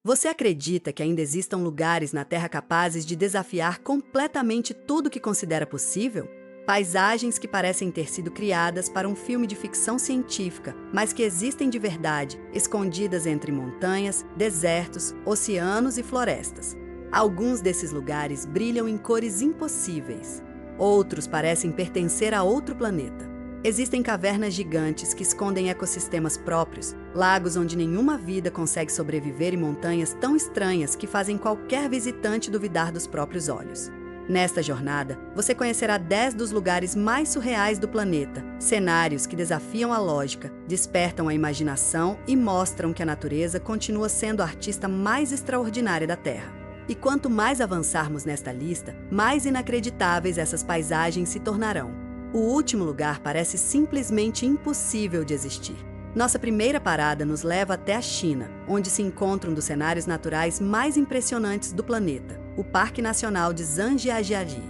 Você acredita que ainda existam lugares na Terra capazes de desafiar completamente tudo que considera possível? Paisagens que parecem ter sido criadas para um filme de ficção científica, mas que existem de verdade, escondidas entre montanhas, desertos, oceanos e florestas. Alguns desses lugares brilham em cores impossíveis. Outros parecem pertencer a outro planeta. Existem cavernas gigantes que escondem ecossistemas próprios, lagos onde nenhuma vida consegue sobreviver e montanhas tão estranhas que fazem qualquer visitante duvidar dos próprios olhos. Nesta jornada, você conhecerá 10 dos lugares mais surreais do planeta, cenários que desafiam a lógica, despertam a imaginação e mostram que a natureza continua sendo a artista mais extraordinária da Terra. E quanto mais avançarmos nesta lista, mais inacreditáveis essas paisagens se tornarão. O último lugar parece simplesmente impossível de existir. Nossa primeira parada nos leva até a China, onde se encontra um dos cenários naturais mais impressionantes do planeta, o Parque Nacional de Zhangjiajie.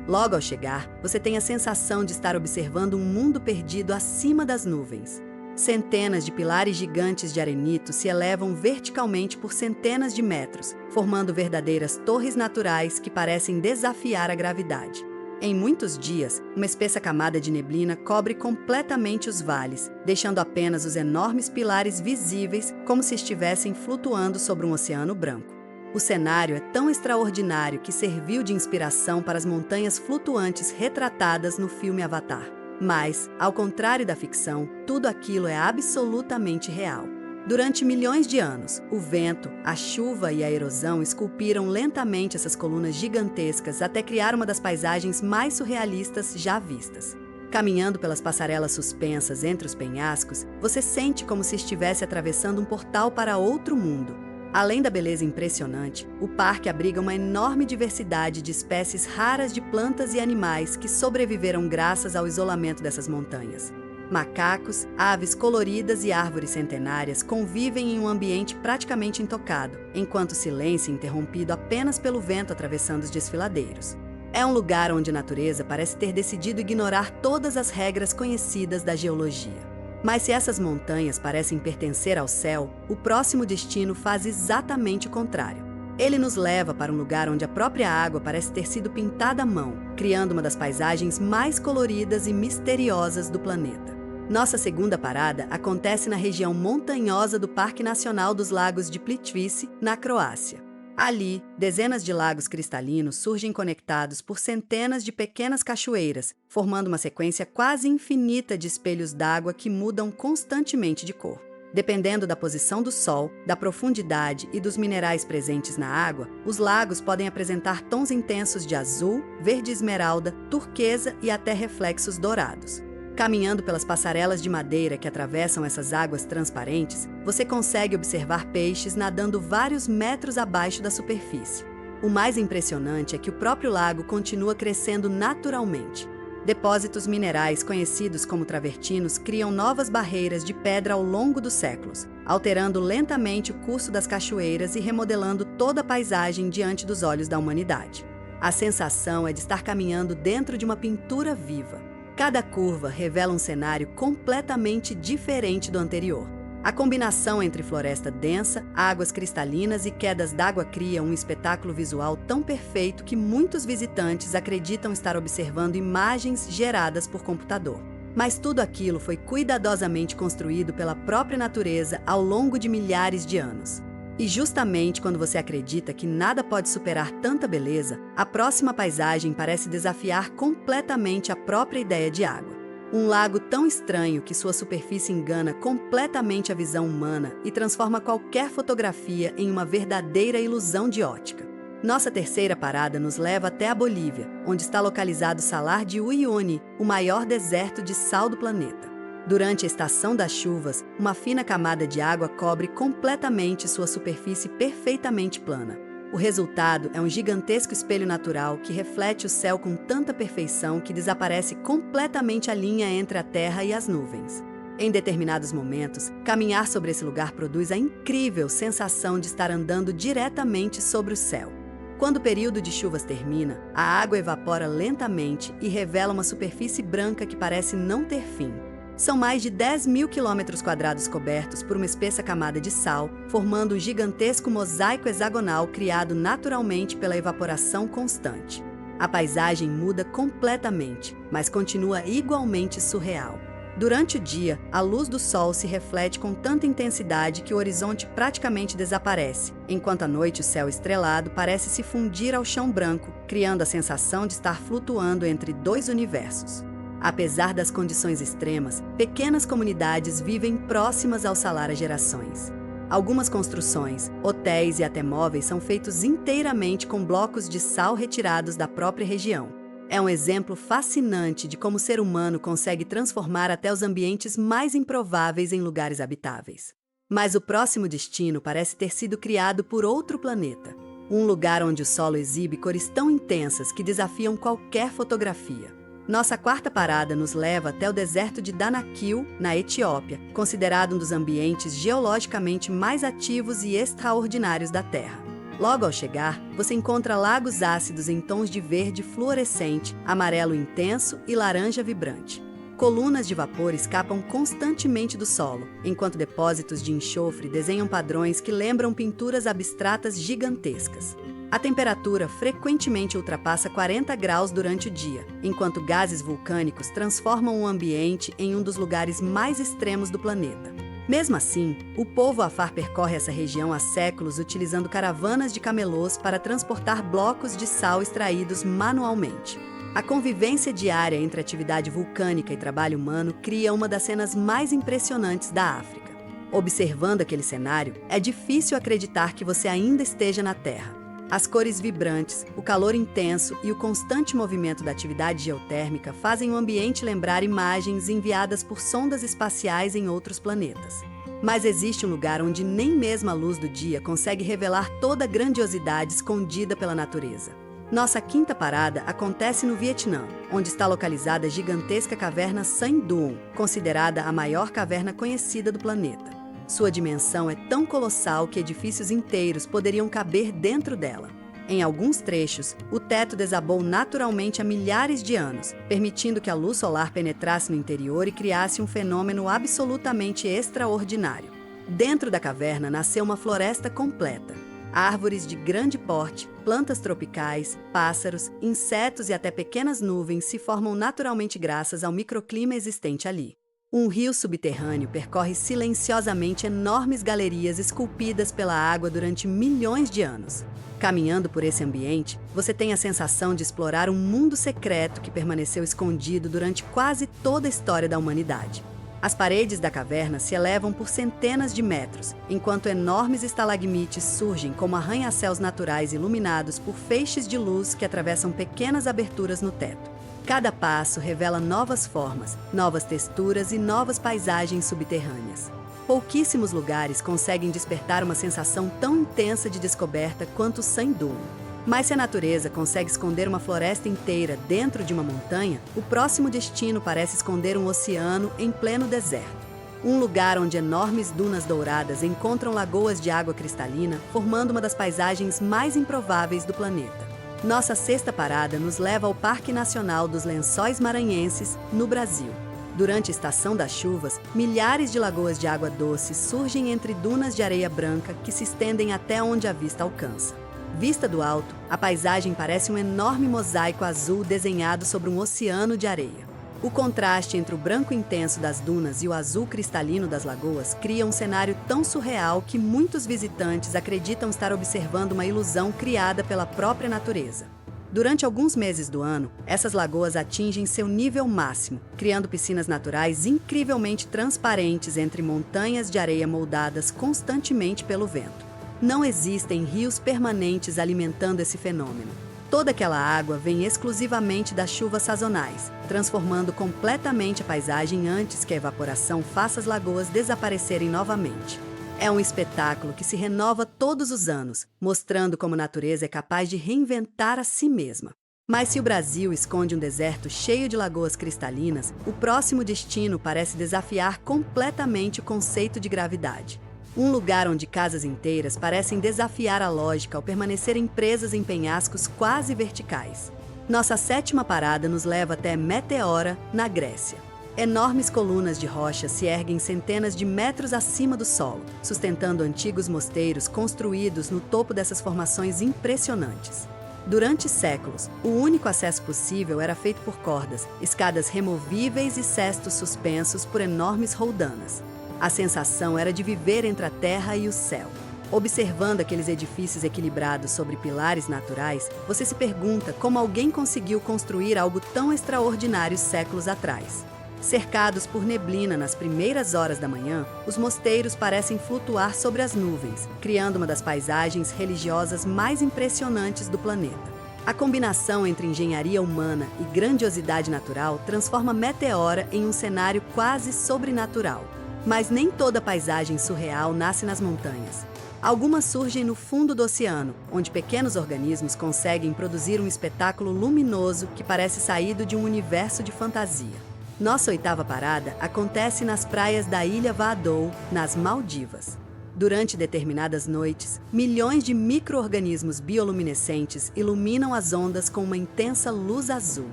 Logo ao chegar, você tem a sensação de estar observando um mundo perdido acima das nuvens. Centenas de pilares gigantes de arenito se elevam verticalmente por centenas de metros, formando verdadeiras torres naturais que parecem desafiar a gravidade. Em muitos dias, uma espessa camada de neblina cobre completamente os vales, deixando apenas os enormes pilares visíveis como se estivessem flutuando sobre um oceano branco. O cenário é tão extraordinário que serviu de inspiração para as montanhas flutuantes retratadas no filme Avatar. Mas, ao contrário da ficção, tudo aquilo é absolutamente real. Durante milhões de anos, o vento, a chuva e a erosão esculpiram lentamente essas colunas gigantescas até criar uma das paisagens mais surrealistas já vistas. Caminhando pelas passarelas suspensas entre os penhascos, você sente como se estivesse atravessando um portal para outro mundo. Além da beleza impressionante, o parque abriga uma enorme diversidade de espécies raras de plantas e animais que sobreviveram graças ao isolamento dessas montanhas. Macacos, aves coloridas e árvores centenárias convivem em um ambiente praticamente intocado, enquanto o silêncio é interrompido apenas pelo vento atravessando os desfiladeiros. É um lugar onde a natureza parece ter decidido ignorar todas as regras conhecidas da geologia. Mas se essas montanhas parecem pertencer ao céu, o próximo destino faz exatamente o contrário. Ele nos leva para um lugar onde a própria água parece ter sido pintada à mão, criando uma das paisagens mais coloridas e misteriosas do planeta. Nossa segunda parada acontece na região montanhosa do Parque Nacional dos Lagos de Plitvice, na Croácia. Ali, dezenas de lagos cristalinos surgem conectados por centenas de pequenas cachoeiras, formando uma sequência quase infinita de espelhos d'água que mudam constantemente de cor. Dependendo da posição do sol, da profundidade e dos minerais presentes na água, os lagos podem apresentar tons intensos de azul, verde esmeralda, turquesa e até reflexos dourados. Caminhando pelas passarelas de madeira que atravessam essas águas transparentes, você consegue observar peixes nadando vários metros abaixo da superfície. O mais impressionante é que o próprio lago continua crescendo naturalmente. Depósitos minerais conhecidos como travertinos criam novas barreiras de pedra ao longo dos séculos, alterando lentamente o curso das cachoeiras e remodelando toda a paisagem diante dos olhos da humanidade. A sensação é de estar caminhando dentro de uma pintura viva. Cada curva revela um cenário completamente diferente do anterior. A combinação entre floresta densa, águas cristalinas e quedas d'água cria um espetáculo visual tão perfeito que muitos visitantes acreditam estar observando imagens geradas por computador. Mas tudo aquilo foi cuidadosamente construído pela própria natureza ao longo de milhares de anos. E justamente quando você acredita que nada pode superar tanta beleza, a próxima paisagem parece desafiar completamente a própria ideia de água. Um lago tão estranho que sua superfície engana completamente a visão humana e transforma qualquer fotografia em uma verdadeira ilusão de ótica. Nossa terceira parada nos leva até a Bolívia, onde está localizado o Salar de Uyuni, o maior deserto de sal do planeta. Durante a estação das chuvas, uma fina camada de água cobre completamente sua superfície perfeitamente plana. O resultado é um gigantesco espelho natural que reflete o céu com tanta perfeição que desaparece completamente a linha entre a terra e as nuvens. Em determinados momentos, caminhar sobre esse lugar produz a incrível sensação de estar andando diretamente sobre o céu. Quando o período de chuvas termina, a água evapora lentamente e revela uma superfície branca que parece não ter fim. São mais de 10 mil quilômetros quadrados cobertos por uma espessa camada de sal, formando um gigantesco mosaico hexagonal criado naturalmente pela evaporação constante. A paisagem muda completamente, mas continua igualmente surreal. Durante o dia, a luz do sol se reflete com tanta intensidade que o horizonte praticamente desaparece, enquanto à noite o céu estrelado parece se fundir ao chão branco, criando a sensação de estar flutuando entre dois universos. Apesar das condições extremas, pequenas comunidades vivem próximas ao salar há gerações. Algumas construções, hotéis e até móveis são feitos inteiramente com blocos de sal retirados da própria região. É um exemplo fascinante de como o ser humano consegue transformar até os ambientes mais improváveis em lugares habitáveis. Mas o próximo destino parece ter sido criado por outro planeta. Um lugar onde o solo exibe cores tão intensas que desafiam qualquer fotografia. Nossa quarta parada nos leva até o deserto de Danakil, na Etiópia, considerado um dos ambientes geologicamente mais ativos e extraordinários da Terra. Logo ao chegar, você encontra lagos ácidos em tons de verde fluorescente, amarelo intenso e laranja vibrante. Colunas de vapor escapam constantemente do solo, enquanto depósitos de enxofre desenham padrões que lembram pinturas abstratas gigantescas. A temperatura frequentemente ultrapassa 40 graus durante o dia, enquanto gases vulcânicos transformam o ambiente em um dos lugares mais extremos do planeta. Mesmo assim, o povo Afar percorre essa região há séculos utilizando caravanas de camelôs para transportar blocos de sal extraídos manualmente. A convivência diária entre atividade vulcânica e trabalho humano cria uma das cenas mais impressionantes da África. Observando aquele cenário, é difícil acreditar que você ainda esteja na Terra. As cores vibrantes, o calor intenso e o constante movimento da atividade geotérmica fazem o ambiente lembrar imagens enviadas por sondas espaciais em outros planetas. Mas existe um lugar onde nem mesmo a luz do dia consegue revelar toda a grandiosidade escondida pela natureza. Nossa quinta parada acontece no Vietnã, onde está localizada a gigantesca caverna San Duong, considerada a maior caverna conhecida do planeta. Sua dimensão é tão colossal que edifícios inteiros poderiam caber dentro dela. Em alguns trechos, o teto desabou naturalmente há milhares de anos, permitindo que a luz solar penetrasse no interior e criasse um fenômeno absolutamente extraordinário. Dentro da caverna nasceu uma floresta completa. Árvores de grande porte, plantas tropicais, pássaros, insetos e até pequenas nuvens se formam naturalmente graças ao microclima existente ali. Um rio subterrâneo percorre silenciosamente enormes galerias esculpidas pela água durante milhões de anos. Caminhando por esse ambiente, você tem a sensação de explorar um mundo secreto que permaneceu escondido durante quase toda a história da humanidade. As paredes da caverna se elevam por centenas de metros, enquanto enormes estalagmites surgem como arranha-céus naturais iluminados por feixes de luz que atravessam pequenas aberturas no teto. Cada passo revela novas formas, novas texturas e novas paisagens subterrâneas. Pouquíssimos lugares conseguem despertar uma sensação tão intensa de descoberta quanto o San Duong. Mas se a natureza consegue esconder uma floresta inteira dentro de uma montanha, o próximo destino parece esconder um oceano em pleno deserto. Um lugar onde enormes dunas douradas encontram lagoas de água cristalina, formando uma das paisagens mais improváveis do planeta. Nossa sexta parada nos leva ao Parque Nacional dos Lençóis Maranhenses, no Brasil. Durante a estação das chuvas, milhares de lagoas de água doce surgem entre dunas de areia branca que se estendem até onde a vista alcança. Vista do alto, a paisagem parece um enorme mosaico azul desenhado sobre um oceano de areia. O contraste entre o branco intenso das dunas e o azul cristalino das lagoas cria um cenário tão surreal que muitos visitantes acreditam estar observando uma ilusão criada pela própria natureza. Durante alguns meses do ano, essas lagoas atingem seu nível máximo, criando piscinas naturais incrivelmente transparentes entre montanhas de areia moldadas constantemente pelo vento. Não existem rios permanentes alimentando esse fenômeno. Toda aquela água vem exclusivamente das chuvas sazonais, transformando completamente a paisagem antes que a evaporação faça as lagoas desaparecerem novamente. É um espetáculo que se renova todos os anos, mostrando como a natureza é capaz de reinventar a si mesma. Mas se o Brasil esconde um deserto cheio de lagoas cristalinas, o próximo destino parece desafiar completamente o conceito de gravidade. Um lugar onde casas inteiras parecem desafiar a lógica ao permanecerem presas em penhascos quase verticais. Nossa sétima parada nos leva até Meteora, na Grécia. Enormes colunas de rocha se erguem centenas de metros acima do solo, sustentando antigos mosteiros construídos no topo dessas formações impressionantes. Durante séculos, o único acesso possível era feito por cordas, escadas removíveis e cestos suspensos por enormes roldanas. A sensação era de viver entre a terra e o céu. Observando aqueles edifícios equilibrados sobre pilares naturais, você se pergunta como alguém conseguiu construir algo tão extraordinário séculos atrás. Cercados por neblina nas primeiras horas da manhã, os mosteiros parecem flutuar sobre as nuvens, criando uma das paisagens religiosas mais impressionantes do planeta. A combinação entre engenharia humana e grandiosidade natural transforma Meteora em um cenário quase sobrenatural. Mas nem toda paisagem surreal nasce nas montanhas. Algumas surgem no fundo do oceano, onde pequenos organismos conseguem produzir um espetáculo luminoso que parece saído de um universo de fantasia. Nossa oitava parada acontece nas praias da Ilha Vadou, nas Maldivas. Durante determinadas noites, milhões de micro-organismos bioluminescentes iluminam as ondas com uma intensa luz azul.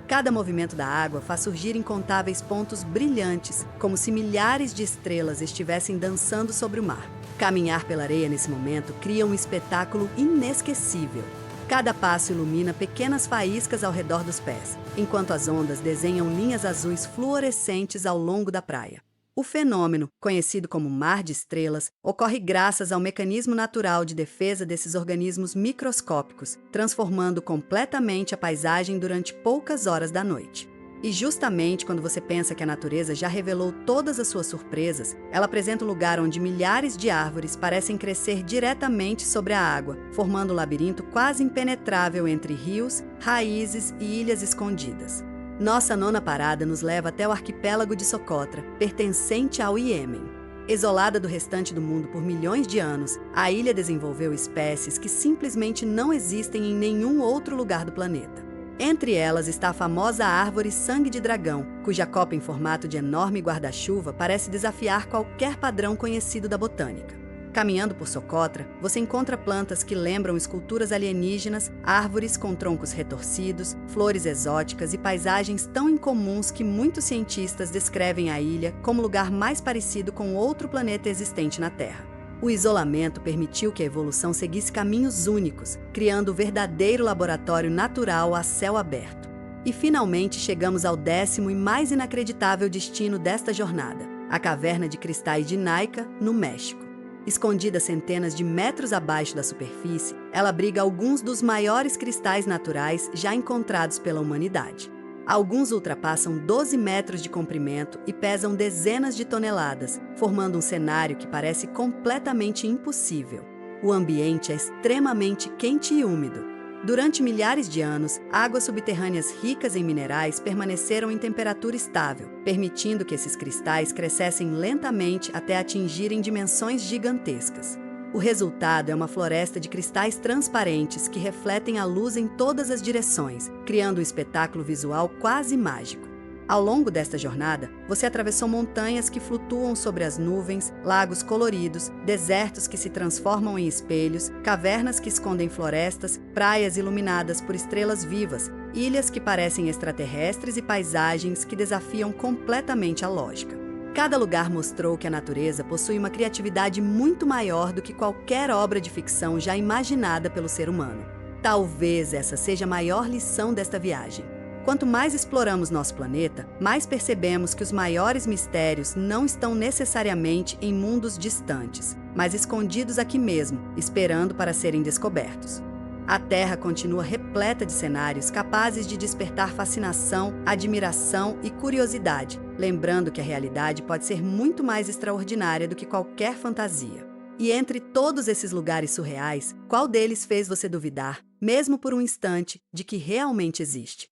Cada movimento da água faz surgir incontáveis pontos brilhantes, como se milhares de estrelas estivessem dançando sobre o mar. Caminhar pela areia nesse momento cria um espetáculo inesquecível. Cada passo ilumina pequenas faíscas ao redor dos pés, enquanto as ondas desenham linhas azuis fluorescentes ao longo da praia. O fenômeno, conhecido como mar de estrelas, ocorre graças ao mecanismo natural de defesa desses organismos microscópicos, transformando completamente a paisagem durante poucas horas da noite. E justamente quando você pensa que a natureza já revelou todas as suas surpresas, ela apresenta um lugar onde milhares de árvores parecem crescer diretamente sobre a água, formando um labirinto quase impenetrável entre rios, raízes e ilhas escondidas. Nossa nona parada nos leva até o arquipélago de Socotra, pertencente ao Iêmen. Isolada do restante do mundo por milhões de anos, a ilha desenvolveu espécies que simplesmente não existem em nenhum outro lugar do planeta. Entre elas está a famosa árvore sangue de dragão, cuja copa em formato de enorme guarda-chuva parece desafiar qualquer padrão conhecido da botânica. Caminhando por Socotra, você encontra plantas que lembram esculturas alienígenas, árvores com troncos retorcidos, flores exóticas e paisagens tão incomuns que muitos cientistas descrevem a ilha como o lugar mais parecido com outro planeta existente na Terra. O isolamento permitiu que a evolução seguisse caminhos únicos, criando o verdadeiro laboratório natural a céu aberto. E finalmente chegamos ao 10º e mais inacreditável destino desta jornada, a Caverna de Cristais de Naica, no México. Escondida centenas de metros abaixo da superfície, ela abriga alguns dos maiores cristais naturais já encontrados pela humanidade. Alguns ultrapassam 12 metros de comprimento e pesam dezenas de toneladas, formando um cenário que parece completamente impossível. O ambiente é extremamente quente e úmido. Durante milhares de anos, águas subterrâneas ricas em minerais permaneceram em temperatura estável, permitindo que esses cristais crescessem lentamente até atingirem dimensões gigantescas. O resultado é uma floresta de cristais transparentes que refletem a luz em todas as direções, criando um espetáculo visual quase mágico. Ao longo desta jornada, você atravessou montanhas que flutuam sobre as nuvens, lagos coloridos, desertos que se transformam em espelhos, cavernas que escondem florestas, praias iluminadas por estrelas vivas, ilhas que parecem extraterrestres e paisagens que desafiam completamente a lógica. Cada lugar mostrou que a natureza possui uma criatividade muito maior do que qualquer obra de ficção já imaginada pelo ser humano. Talvez essa seja a maior lição desta viagem. Quanto mais exploramos nosso planeta, mais percebemos que os maiores mistérios não estão necessariamente em mundos distantes, mas escondidos aqui mesmo, esperando para serem descobertos. A Terra continua repleta de cenários capazes de despertar fascinação, admiração e curiosidade, lembrando que a realidade pode ser muito mais extraordinária do que qualquer fantasia. E entre todos esses lugares surreais, qual deles fez você duvidar, mesmo por um instante, de que realmente existe?